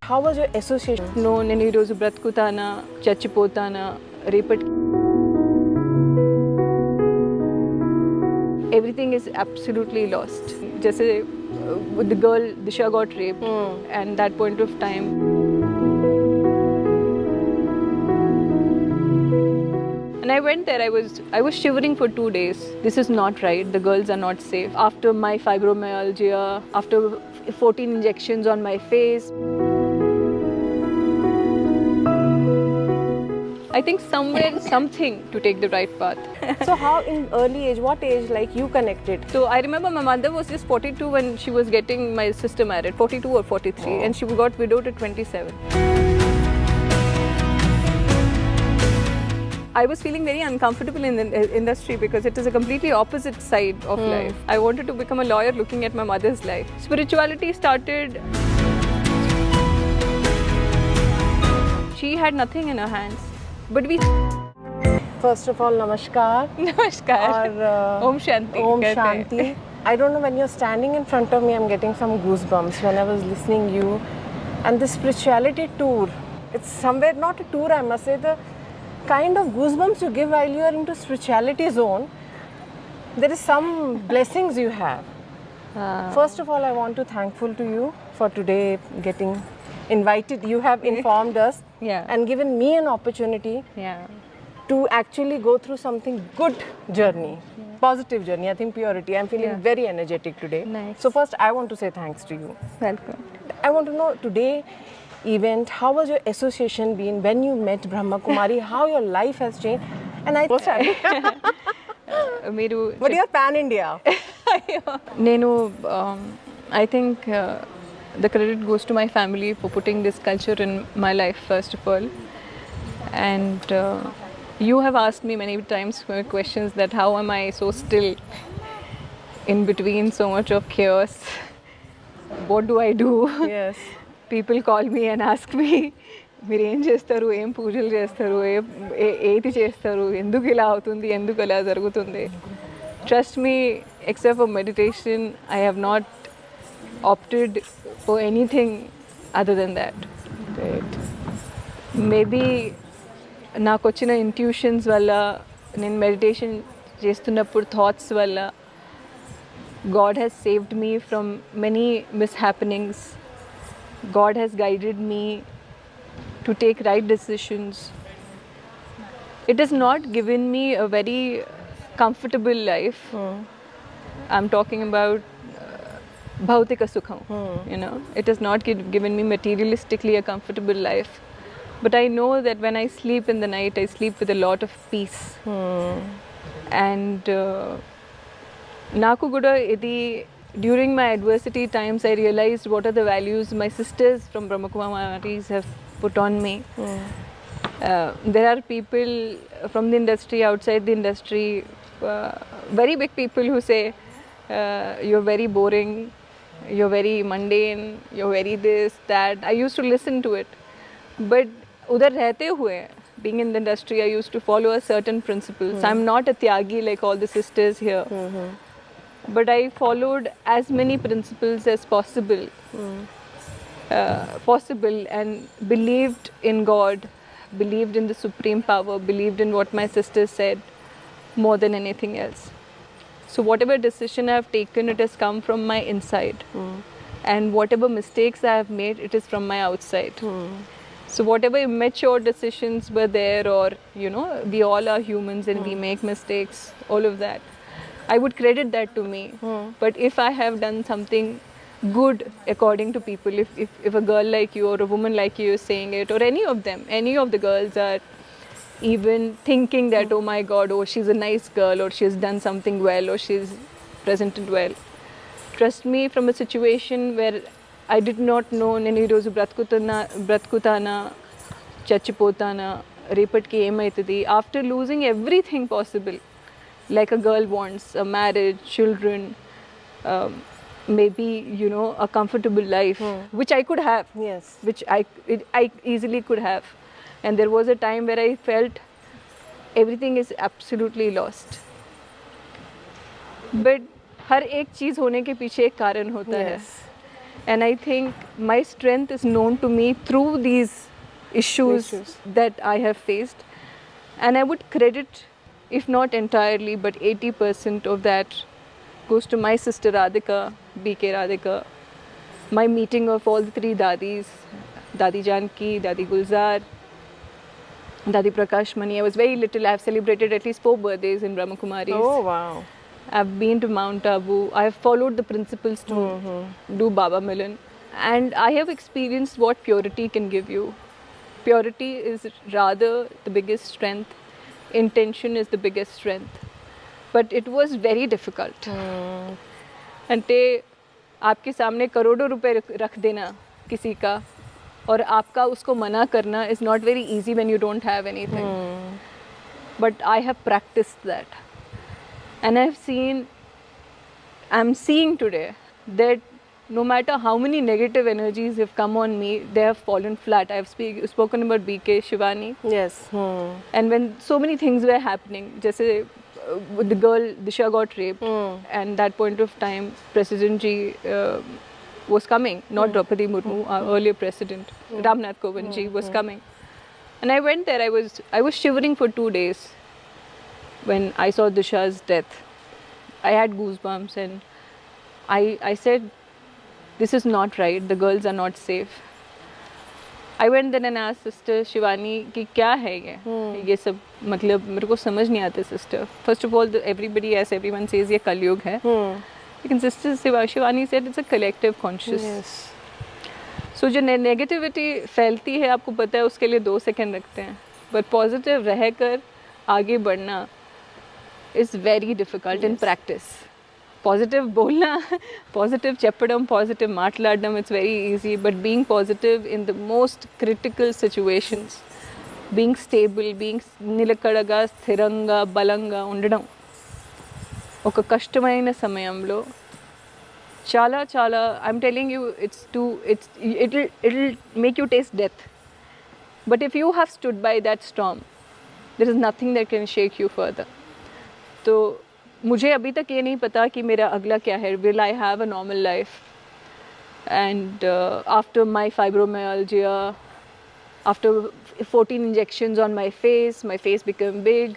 How was your association? No, నేను ఈరోజు బ్రతుకుతానా చచ్చిపోతానా రేపటి everything is absolutely lost. जैसे the girl Disha got raped and that point of time and I went there. I was shivering for 2 days. This is not right. The girls are not safe. After my fibromyalgia, after 14 injections on my face, I think somewhere something to take the right path. So how in early age, what age like you connected? So I remember my mother was just 42 when she was getting my sister married, 42 or 43, and she got widowed at 27. I was feeling very uncomfortable in the industry because it is a completely opposite side of life. I wanted to become a lawyer looking at my mother's life. Spirituality started. She had nothing in her hands, but we. First of all, namaskar. Namaskar. Or Om Shanti. Om कहते हैं. Shanti. I don't know, when you're standing in front of me, I'm getting some goosebumps when I was listening you. And the spirituality tour, it's somewhere not a tour, I must say, the kind of goosebumps you give while you are into spirituality zone, there is some blessings you have. First of all, I want to thankful to you for today getting invited. You have informed us Yeah. and given me an opportunity Yeah. to actually go through something good journey, positive journey. I think purity. I'm feeling Yeah. very energetic today. Nice. So first, I want to say thanks to you. Welcome. I want to know today event, how was your association been when you met Brahma Kumari? How your life has changed? And I మీరు but you're pan India. నేను I think the credit goes to my family for putting this culture in my life first of all, and you have asked me many times questions that how am I so still in between so much of chaos, what do I do? Yes. People call me and ask me మీరు ఏం చేస్తారు, ఏం పూజలు చేస్తారు, ఏది చేస్తారు, ఎందుకు ఇలా అవుతుంది, ఎందుకు ఇలా జరుగుతుంది. Trust me, except for meditation, I have not opted for anything other than that. Great. Maybe నాకు వచ్చిన ఇంట్యూషన్స్ వల్ల, నేను మెడిటేషన్ చేస్తున్నప్పుడు థాట్స్ వల్ల God has saved me from many mishappenings. God has guided me to take right decisions. It has not given me a very comfortable life. I'm talking about bhautika sukham. You know, it has not given me materialistically a comfortable life. But I know that when I sleep in the night, I sleep with a lot of peace. And నాకు కూడా ఇది during my adversity times, I realized what are the values my sisters from Brahma Kumaris have put on me. There are people from the industry, outside the industry, very big people who say you're very boring, you're very mundane, you're very this, that. I used to listen to it. But udhar rehte hue, being in the industry, I used to follow a certain principles. I'm not a tyagi like all the sisters here. But I followed as many principles as possible, and believed in God, believed in the supreme power, believed in what my sister said more than anything else. So whatever decision I have taken, it has come from my inside. And whatever mistakes I have made, it is from my outside. So whatever immature decisions were there, or you know, we all are humans and we make mistakes, all of that, I would credit that to me. But if I have done something good according to people, if a girl like you or a woman like you is saying it, or any of them, any of the girls are even thinking that oh my God, oh she's a nice girl, or she's done something well, or she's presented well, trust me, from a situation where I did not know నేను ఈరోజు బ్రతుకుతానా చచ్చిపోతానా రేపటికి ఏమవుతుంది, after losing everything possible, like a girl wants a marriage, children, maybe you know, a comfortable life, which I could have. Yes. Which I easily could have. And there was a time where I felt everything is absolutely lost. But हर एक चीज़ होने के पीछे एक कारण होता है. And I think my strength is known to me through these issues that I have faced. And I would credit, if not entirely, but 80% of that goes to my sister Radhika, BK Radhika, my meeting of all the three dadis, Dadi Janki, Dadi Gulzar, Dadi Prakash Mani. I was very little. I've celebrated at least 4 birthdays in Brahmakumaris. Oh, wow. I've been to Mount Abu. I've followed the principles to do Baba Milan. And I have experienced what purity can give you. Purity is rather the biggest strength. Intention is the biggest strength. But it was very difficult. अंटे आपके सामने करोड़ों रुपए रख देना किसी का और आपका उसको मना करना is not very easy when you don't have anything. But I have practiced that. And I'm seeing today that no matter how many negative energies have come on me, they have fallen flat. I've spoken about BK, Shivani. Yes. And when so many things were happening, जैसे the girl Disha got raped, and that point of time, President Ji was coming, not Draupadi Murmu, our earlier president, Ramnath Kovind Ji was coming. And I went there, I was shivering for 2 days when I saw Disha's death. I had goosebumps and I said, this is not right, the girls are not safe. I went then and asked Sister Shivani कि क्या है ये सब मतलब मेरे को समझ नहीं आता sister. First of all, everybody, as everyone says, ये कलयुग है. लेकिन Sister Shivani said it's a collective conscious. Yes. So जो नेगेटिविटी फैलती है आपको पता है उसके लिए 2 सेकंड लगते हैं. But positive रहकर आगे बढ़ना is very difficult in practice. Positive bolna, positive cheppadam, positive matladam, it's very easy. But being positive in the most critical situations, being stable, being nilakadaga, sthiranga, balanga, undadam. Oka kashtamayina samayamlo, chala, I'm telling you, it'll make you taste death. But if you have stood by that storm, there is nothing that can shake you further. तो मुझे अभी तक ये नहीं पता कि मेरा अगला क्या है. Will I have a normal life? And after my fibromyalgia, after 14 injections on my face became big.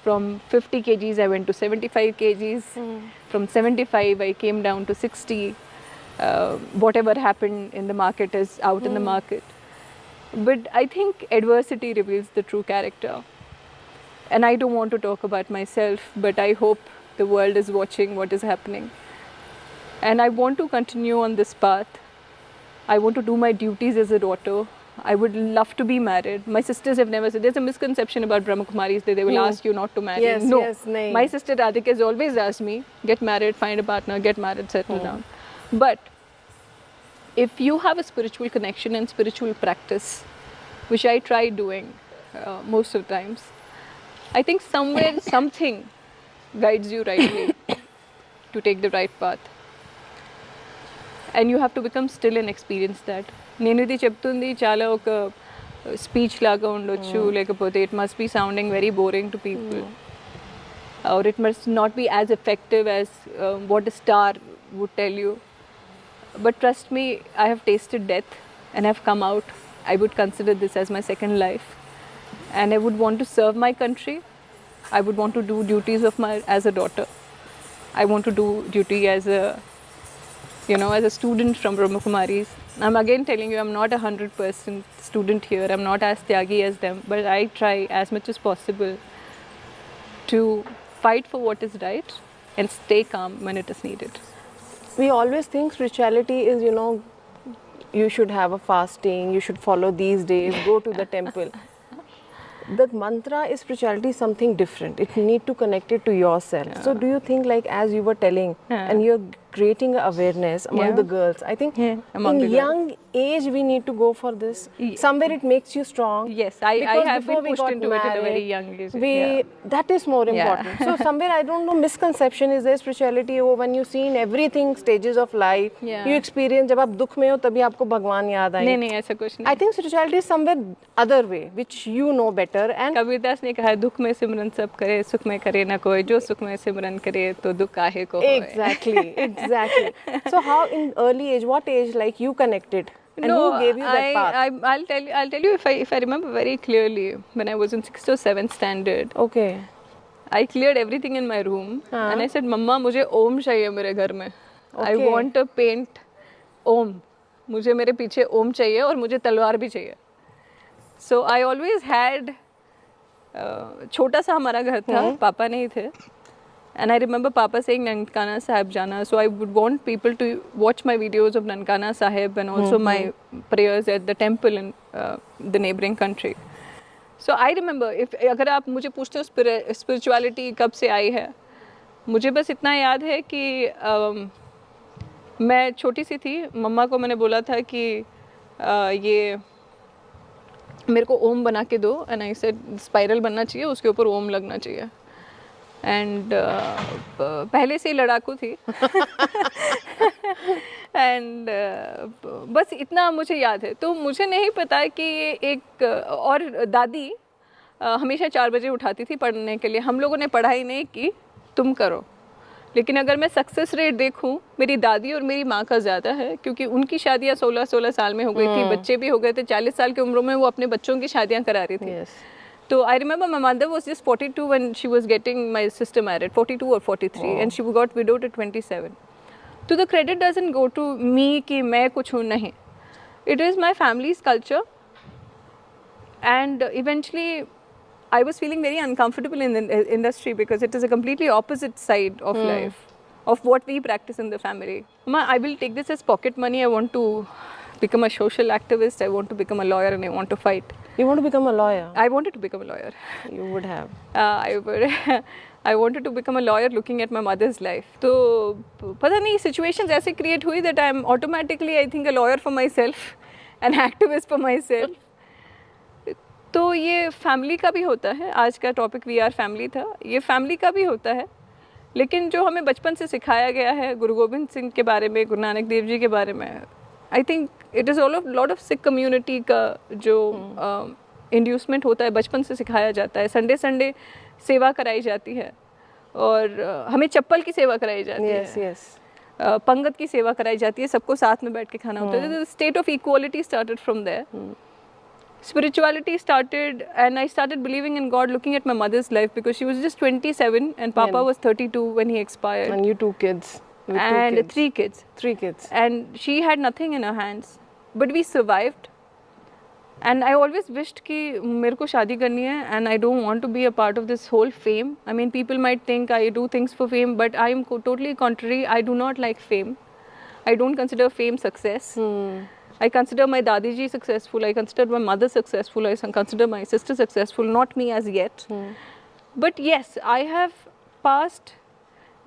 From 50 kgs I went to 75 kgs. From 75 I came down to 60. Whatever happened in the market is out in the market. But I think adversity reveals the true character. And I don't want to talk about myself, but I hope the world is watching what is happening. And I want to continue on this path. I want to do my duties as a daughter. I would love to be married. My sisters have never said, there's a misconception about Brahmakumaris that they will ask you not to marry. Yes, no. yes, nahin. My sister Radhika has always asked me, get married, find a partner, get married, settle down. But if you have a spiritual connection and spiritual practice, which I try doing most of the times, I think somewhere something guides you rightly to take the right path. And you have to become still and experience that. Nenudi cheptundi chala oka speech laga undochu lekapothe it must be sounding very boring to people. Or it must not be as effective as what a star would tell you. But trust me, I have tasted death and have come out. I would consider this as my second life. And I would want to serve my country. I would want to do duties as a daughter. I want to do duty as a student from Brahmakumaris. I'm again telling you, I'm not 100% student here. I'm not as tyagi as them. But I try as much as possible to fight for what is right and stay calm when it is needed. We always think spirituality is, you should have a fasting, you should follow these days, go to the temple. The mantra is spirituality is something different. It need to connect it to yourself. Yeah. So do you think, like as you were telling, and you're creating awareness among the girls, I think among in the young age we need to go for this. Somewhere it makes you strong. Yes, I Because have before been we pushed got into it at a very married, young age. That is more important. So somewhere, I don't know, misconception is there spirituality हो when you see in everything stages of life, you experience जब आप दुख में हो तभी आपको भगवान याद आए. नहीं ऐसा कुछ नहीं. I think spirituality is somewhere other way, which you know better. And Kabirdas ने कहा दुख में सिमरन सब करे सुख में करे ना कोई जो सुख में सिमरन करे तो दुख काहे को होए. Exactly. Exactly. So how in early age, what age like you connected? And who gave you that path? I'll tell you if I remember very clearly when I was in 6th or 7th standard. Okay. I cleared everything in my room and I said, "Mama, मुझे ओम चाहिए मेरे घर में. I Okay. want to paint ओम. मुझे मेरे पीछे ओम चाहिए और मुझे तलवार भी चाहिए." So I always had छोटा सा हमारा घर था, पापा नहीं थे. And I remember Papa saying Nankana Sahib Jana. So I would want people to watch my videos of Nankana Sahib and also my prayers at the temple in the neighboring country. So I remember, अगर आप मुझे पूछते हो spirituality कब से आई है, मुझे बस इतना याद है कि मैं छोटी सी थी, मम्मा को मैंने बोला था कि ये मेरे को ओम बना के दो. एंड आई सेड स्पाइरल बनना चाहिए, उसके ऊपर ओम लगना चाहिए. एंड पहले से ही लड़ाकू थी. एंड बस इतना मुझे याद है. तो मुझे नहीं पता कि ये एक और दादी हमेशा 4 बजे उठाती थी पढ़ने के लिए. हम लोगों ने पढ़ाई नहीं की, तुम करो. लेकिन अगर मैं सक्सेस रेट देखूं, मेरी दादी और मेरी माँ का ज़्यादा है, क्योंकि उनकी शादियाँ 16-16 साल में हो गई थी, बच्चे भी हो गए थे. 40 साल की उम्र में वो अपने बच्चों की शादियाँ करा रही थी. Yes. So I remember my mother was just 42 when she was getting my sister married, 42 or 43, and she got widowed at 27. So the credit doesn't go to me कि मैं कुछ हूँ, नहीं. It is my family's culture, and eventually I was feeling very uncomfortable in the industry because it is a completely opposite side of life, of what we practice in the family. I will take this as pocket money. I want to become a social activist. I want to become a lawyer, and I want to fight. You want to become a lawyer? I wanted to become a lawyer. You would have. I wanted to become a lawyer looking at my mother's life. तो पता नहीं situations ऐसे create हुई that I am automatically, I think, a lawyer for myself, an activist for myself. तो ये family का भी होता है. आज का टॉपिक वी आर फैमिली था. ये फैमिली का भी होता है, लेकिन जो हमें बचपन से सिखाया गया है गुरु गोबिंद सिंह के बारे में, गुरु नानक देव जी के बारे में, I think it is all of lot of Sikh community का जो इंड्यूसमेंट होता है, बचपन से सिखाया जाता है. संडे संडे सेवा कराई जाती है और हमें चप्पल की सेवा कराई जाती Yes, है. yes. पंगत की सेवा कराई जाती है, सबको साथ में बैठ के खाना होता है. State of equality started from there. Spirituality started, and I started believing in God looking at my mother's life, because she was just 27 and Papa was 32 when he expired. And you 2 kids. With 2 And kids. 3 kids. 3 kids. And she had nothing in her hands. But we survived. And I always wished कि मेरे को शादी करनी है, and I don't want to be a part of this whole fame. I mean, people might think I do things for fame, but I am totally contrary. I do not like fame. I don't consider fame success. I consider my Dadi ji successful, I consider my mother successful, I consider my sister successful, not me as yet. But yes, I have passed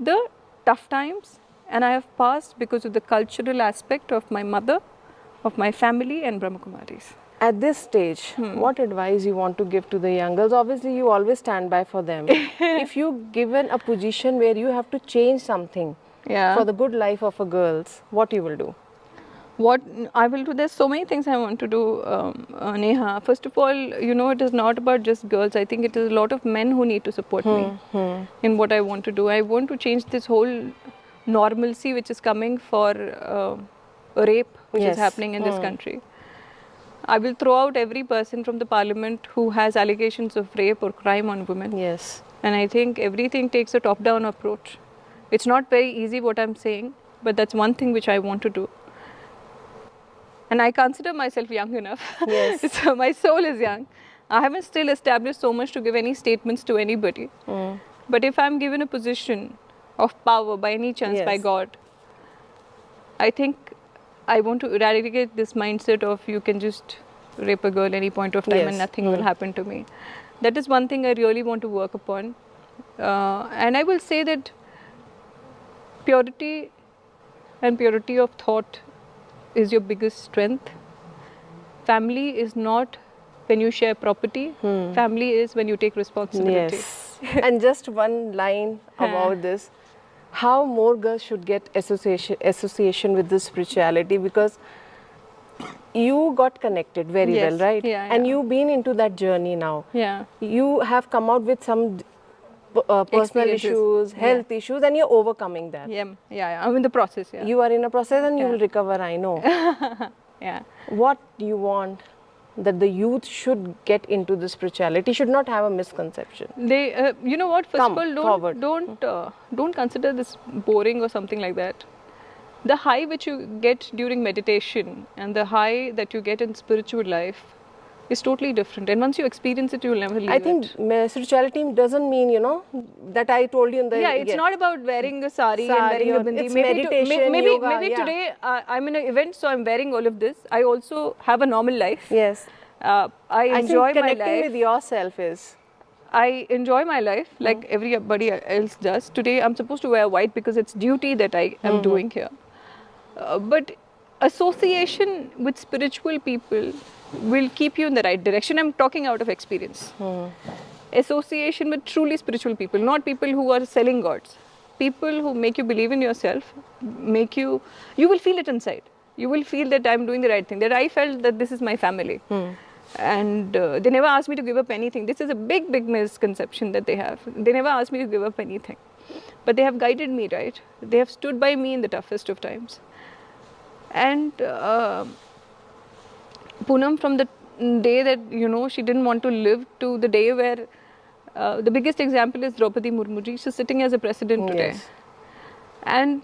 the tough times, and I have passed because of the cultural aspect of my mother, of my family and Brahma Kumaris. At this stage, what advice you want to give to the young girls? Obviously, you always stand by for them. If you given a position where you have to change something for the good life of a girls, what you will do? What I will do, there's so many things I want to do, Neha. First of all, you know, it is not about just girls. I think it is a lot of men who need to support me in what I want to do. I want to change this whole normalcy which is coming for rape, which is happening in this country. I will throw out every person from the parliament who has allegations of rape or crime on women. Yes. And I think everything takes a top-down approach. It's not very easy what I'm saying, but that's one thing which I want to do. And I consider myself young enough. Yes. So my soul is young. I haven't still established so much to give any statements to anybody. But if I'm given a position of power by any chance, by God, I think I want to eradicate this mindset of you can just rape a girl any point of time and nothing will happen to me. That is one thing I really want to work upon. And I will say that purity and purity of thought is your biggest strength. Family is not when you share property. Family is when you take responsibility. Yes. And just one line about this. How more girls should get association with this spirituality, because you got connected very well, right? Yeah, and yeah. you've been into that journey now. Yeah. You have come out with some personal Experiences. issues, health issues, and you're overcoming that. Yeah. I'm in the process. Yeah. You are in a process and you will recover, I know. Yeah. What do you want that the youth should get into the spirituality? Should not have a misconception. They, you know what? First Come of all, forward. don't consider this boring or something like that. The high which you get during meditation and the high that you get in spiritual life is totally different. And once you experience it, you will never leave I think it. spirituality doesn't mean, that I told you in the Yeah, it's not about wearing a sari and Sari wearing a or- bindi. it's Maybe, meditation, maybe, yoga, maybe yeah. today I'm in an event, so I'm wearing all of this. I also have a normal life. Yes. I enjoy think my connecting life. with yourself is. I enjoy my life like everybody else does. Today I'm supposed to wear white because it's duty that I am doing here. But association with spiritual people will keep you in the right direction. I'm talking out of experience. Association with truly spiritual people, not people who are selling gods. People who make you believe in yourself, you will feel it inside. You will feel that I'm doing the right thing, that I felt that this is my family. And they never asked me to give up anything. This is a big, big misconception that they have. They never asked me to give up anything. But they have guided me, right? They have stood by me in the toughest of times. And Poonam, from the day that, she didn't want to live to the day where the biggest example is Draupadi Murmu ji. She's sitting as a president today. Yes. And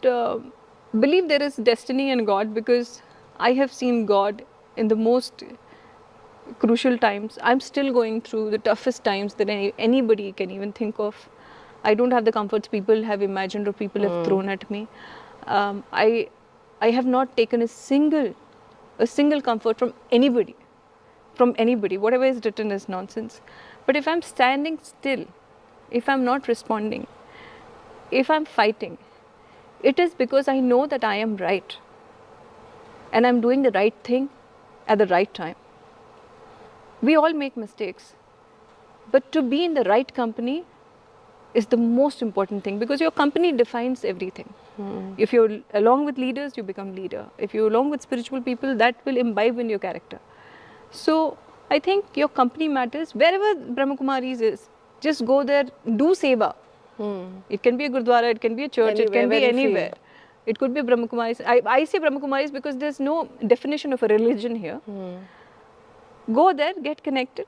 believe there is destiny in God, because I have seen God in the most crucial times. I'm still going through the toughest times that anybody can even think of. I don't have the comforts people have imagined or people have thrown at me. I have not taken a single comfort from anybody. Whatever is written is nonsense. But if I'm standing still, if I'm not responding, if I'm fighting, it is because I know that I am right. And I'm doing the right thing at the right time. We all make mistakes. But to be in the right company is the most important thing, because your company defines everything. If you're along with leaders, you become leader. If you're along with spiritual people, that will imbibe in your character. So I think your company matters. Wherever Brahma Kumaris is, just go there, do seva. It can be a Gurdwara, it can be a church, it can be Anywhere, very anywhere. It could be Brahma Kumaris. I say Brahma Kumaris because there's no definition of a religion here. Go there, get connected,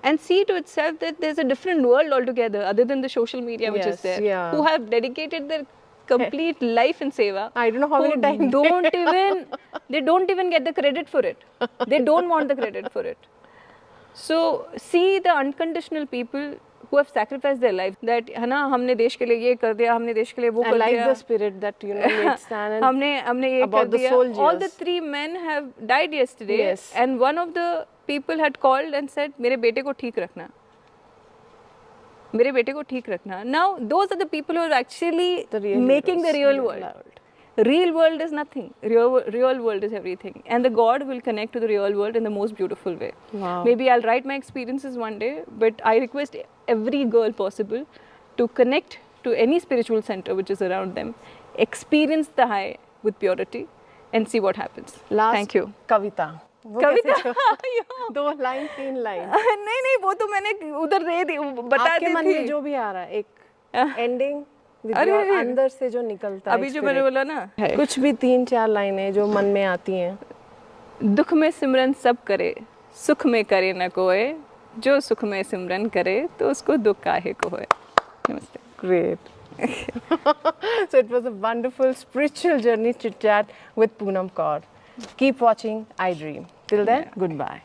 and see to itself that there's a different world altogether other than the social media which is Yes, there, yeah. who have dedicated their complete life in seva. I don't know how many times They don't even get the credit for it. They don't want the credit for it. So see the unconditional people who have sacrificed their life, that है ना, हमने देश के लिए ये कर दिया, हमने देश के लिए वो I कर like दिया, the spirit that made stand and हमने ये कर about the दिया. soldiers. All the 3 men have died yesterday. Yes. And one of the people had called and said, मेरे बेटे को ठीक रखना, मेरे बेटे को ठीक रखना. Now those are the people who are actually making the real world. Real world is nothing. Real world is everything. And the God will connect to the real world in the most beautiful way. Wow. Maybe I'll write my experiences one day, but I request every girl possible to connect to any spiritual center which is around them, experience the high with purity, and see what happens. Last Thank you. कविता. वो कविता कैसे 2 line 3 line नहीं वो तो मैंने उधर दे दी, बता आपके दी मन थी. में जो भी आ रहा है, एक एंडिंग अरे, अंदर से जो निकलता है अभी जो मैंने बोला ना, कुछ भी 3-4 लाइनें जो मन में आती हैं. दुख में सिमरन सब करे, सुख में करे न कोई, जो सुख में सिमरन करे तो उसको दुख काहे को होए. नमस्ते. Great. So it was a wonderful spiritual journey chit chat with Poonam Kaur. Keep watching iDream. Till then, goodbye.